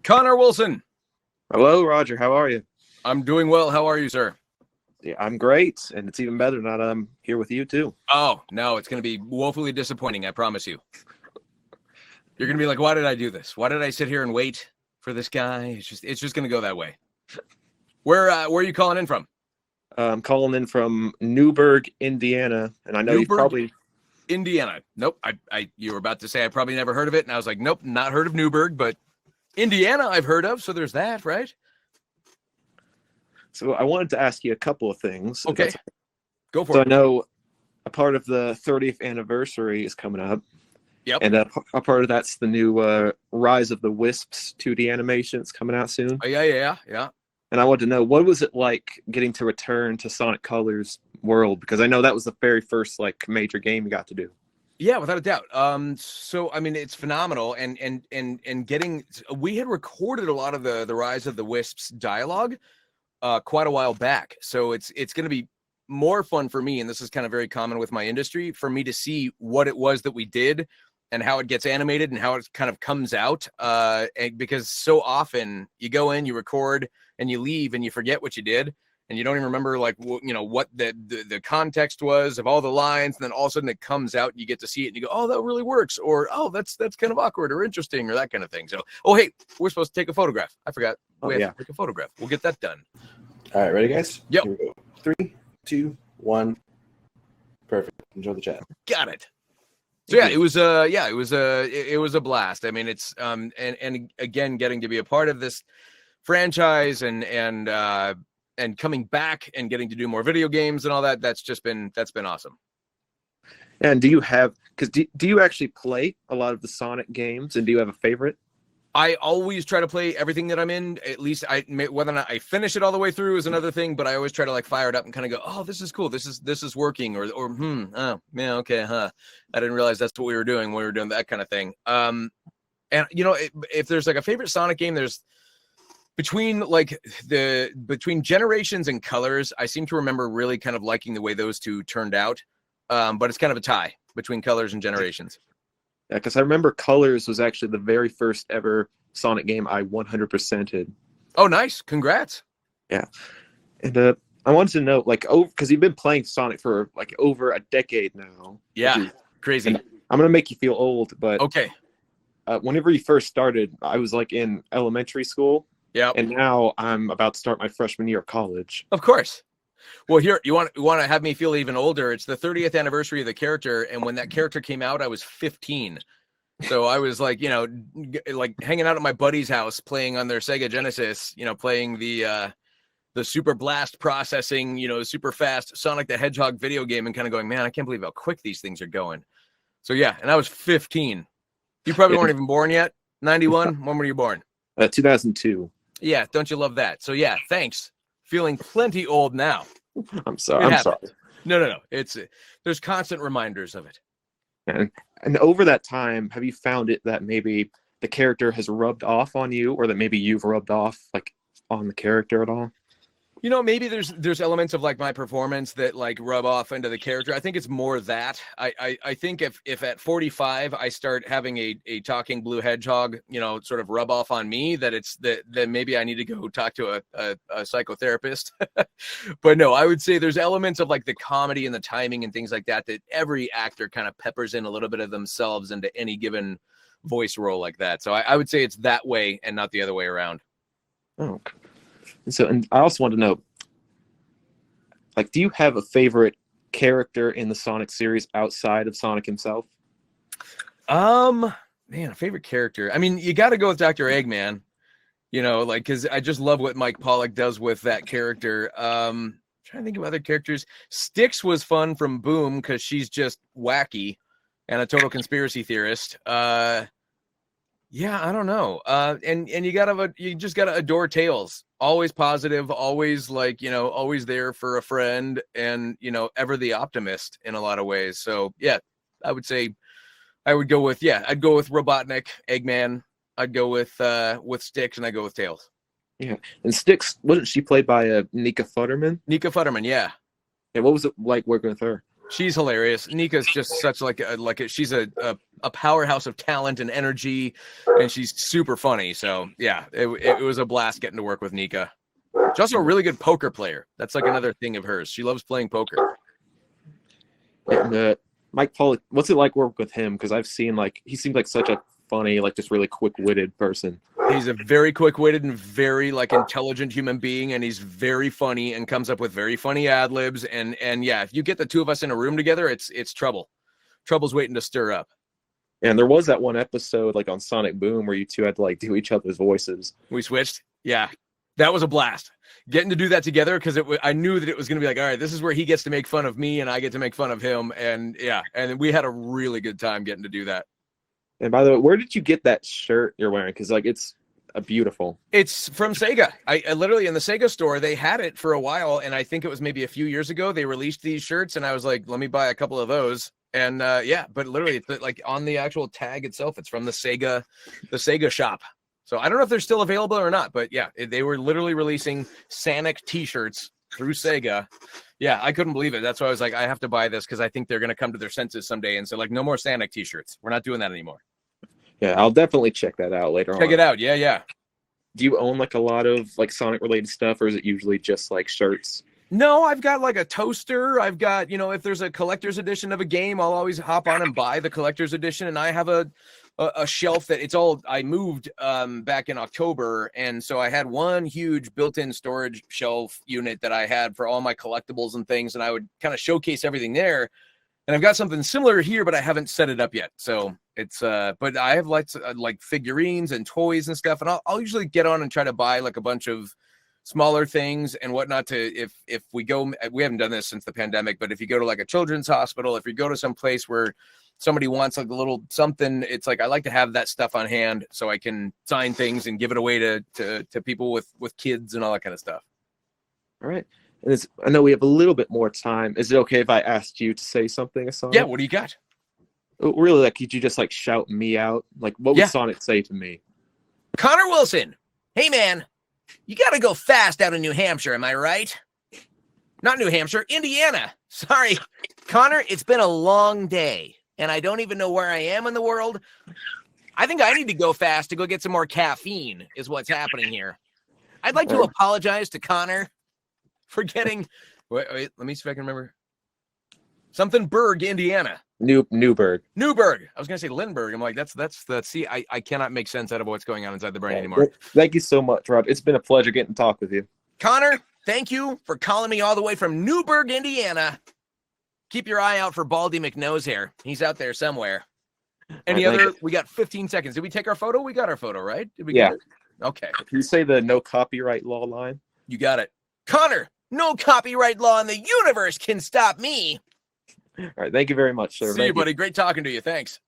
Connor Wilson. Hello, Roger. How are you? I'm doing well. How are you, sir? Yeah, I'm great, and it's even better now that I'm here with you too. Oh, no, it's going to be woefully disappointing, I promise you. You're going to be like, why did I do this? Why did I sit here and wait for this guy? It's just going to go that way. Where are you calling in from? I'm calling in from Newburgh, Indiana, and I know you've probably... Indiana. Nope. You were about to say I probably never heard of it, and I was like, nope, not heard of Newburgh, but Indiana I've heard of, so there's that, right? So I wanted to ask you a couple of things. Okay. Go for it. So I know a part of the 30th anniversary is coming up. Yep. And a part of that's the new Rise of the Wisps 2D animation that's coming out soon. Oh, yeah. And I wanted to know, what was it like getting to return to Sonic Colors world? Because I know that was the very first like major game you got to do. Yeah, without a doubt. So I mean, it's phenomenal, and getting, we had recorded a lot of the Rise of the Wisps dialogue quite a while back. So it's going to be more fun for me, and this is kind of very common with my industry, for me to see what it was that we did and how it gets animated and how it kind of comes out. Because so often you go in, you record, and you leave, and you forget what you did, and you don't even remember like what the context was of all the lines, and then all of a sudden it comes out, and you get to see it, and you go, oh, that really works, or oh, that's kind of awkward or interesting, or that kind of thing. So, oh hey, we're supposed to take a photograph. I forgot. We have to take a photograph. We'll get that done. All right, ready, guys? Yep. Here we go. 3, 2, 1. Perfect. Enjoy the chat. Got it. So yeah, it was a blast. I mean, it's and again, getting to be a part of this franchise and coming back and getting to do more video games and all that, that's been awesome. And do you actually play a lot of the Sonic games, and do you have a favorite? I always try to play everything that I'm in. At least whether or not I finish it all the way through is another thing, but I always try to like fire it up and kind of go, oh, this is cool. This is working, or oh, yeah, okay, huh. I didn't realize that's what we were doing when we were doing that kind of thing. And if there's like a favorite Sonic game, there's between Generations and Colors, I seem to remember really kind of liking the way those two turned out. But it's kind of a tie between Colors and Generations. Yeah, because I remember Colors was actually the very first ever Sonic game I 100%ed. Oh, nice. Congrats. Yeah. And I wanted to know, like, because you've been playing Sonic for like over a decade now. Yeah, crazy. I'm going to make you feel old, but okay. Whenever you first started, I was like in elementary school. Yeah. And now I'm about to start my freshman year of college. Of course. Well, here, you want to have me feel even older. It's the 30th anniversary of the character, and when that character came out, I was 15. So I was like, like hanging out at my buddy's house, playing on their Sega Genesis, playing the super blast processing, super fast Sonic the Hedgehog video game, and kind of going, man, I can't believe how quick these things are going. So yeah, and I was 15. You probably weren't even born yet. 91. When were you born? 2002. Yeah, don't you love that? So yeah, thanks. Feeling plenty old now. I'm sorry. No. There's constant reminders of it. And over that time, have you found it that maybe the character has rubbed off on you, or that maybe you've rubbed off like on the character at all? Maybe there's elements of like my performance that like rub off into the character. I think it's more that I think if at 45 I start having a talking blue hedgehog, sort of rub off on me, that maybe I need to go talk to a psychotherapist. But no, I would say there's elements of like the comedy and the timing and things like that every actor kind of peppers in a little bit of themselves into any given voice role like that. So I would say it's that way and not the other way around. Oh, okay. And I also want to know, like, do you have a favorite character in the Sonic series outside of Sonic himself? Man, a favorite character. I mean, you got to go with Dr. Eggman, because I just love what Mike Pollock does with that character. Trying to think of other characters. Styx was fun from Boom because she's just wacky and a total conspiracy theorist. Yeah, I don't know. And you just gotta adore Tails. Always positive, always always there for a friend, and ever the optimist in a lot of ways. So yeah, I would say I'd go with Robotnik, Eggman. I'd go with Styx, and I'd go with Tails. Yeah, and Styx, wasn't she played by Nika Futterman? Nika Futterman, yeah. Yeah, what was it like working with her? She's hilarious. Nika's just such she's a powerhouse of talent and energy, and she's super funny. So yeah, it was a blast getting to work with Nika. She's also a really good poker player. That's like another thing of hers. She loves playing poker. And Mike Pollock, what's it like working with him? Because I've seen he seems like such a funny, just really quick-witted person. He's a very quick-witted and very intelligent human being, and he's very funny and comes up with very funny ad libs. And yeah, if you get the two of us in a room together, it's trouble. Trouble's waiting to stir up. And there was that one episode on Sonic Boom where you two had to do each other's voices. We switched. Yeah, that was a blast. Getting to do that together because I knew that it was going to be all right, this is where he gets to make fun of me and I get to make fun of him. And yeah, and we had a really good time getting to do that. And by the way, where did you get that shirt you're wearing? Because it's a beautiful. It's from Sega. I literally in the Sega store, they had it for a while. And I think it was maybe a few years ago, they released these shirts and I was like, let me buy a couple of those. And yeah, but literally it's on the actual tag itself, it's from the Sega shop. So I don't know if they're still available or not, but yeah, they were literally releasing Sonic t-shirts through Sega. Yeah, I couldn't believe it. That's why I was like, I have to buy this because I think they're going to come to their senses someday and say no more Sonic t-shirts. We're not doing that anymore. Yeah, I'll definitely check that out later on. Check it out. Yeah. Do you own a lot of Sonic related stuff, or is it usually just shirts? No, I've got a toaster. I've got, if there's a collector's edition of a game, I'll always hop on and buy the collector's edition. And I have a shelf that I moved back in October. And so I had one huge built-in storage shelf unit that I had for all my collectibles and things. And I would kind of showcase everything there. And I've got something similar here, but I haven't set it up yet. So it's, but I have figurines and toys and stuff. And I'll usually get on and try to buy a bunch of smaller things and whatnot to, if we go, we haven't done this since the pandemic, but if you go to a children's hospital, if you go to some place where somebody wants a little something, it's I like to have that stuff on hand so I can sign things and give it away to people with kids and all that kind of stuff. All right. And I know we have a little bit more time. Is it okay if I asked you to say something, Sonic? Yeah, what do you got? Really, could you just shout me out? What would Sonic say to me? Connor Wilson, hey man, you got to go fast out in New Hampshire, am I right? Not New Hampshire, Indiana. Sorry, Connor, it's been a long day, and I don't even know where I am in the world. I think I need to go fast to go get some more caffeine is what's happening here. I'd like to apologize to Connor for getting, wait, let me see if I can remember. Something Berg, Indiana. Newburgh. I was going to say Lindbergh. I'm like, I cannot make sense out of what's going on inside the brain anymore. Thank you so much, Rob. It's been a pleasure getting to talk with you. Connor, thank you for calling me all the way from Newburgh, Indiana. Keep your eye out for Baldy McNosehair. He's out there somewhere. We got 15 seconds. Did we take our photo? We got our photo, right? Did we get it? Okay. Can you say the no copyright law line? You got it. Connor, no copyright law in the universe can stop me. All right. Thank you very much, sir. See you, buddy. Great talking to you. Thanks.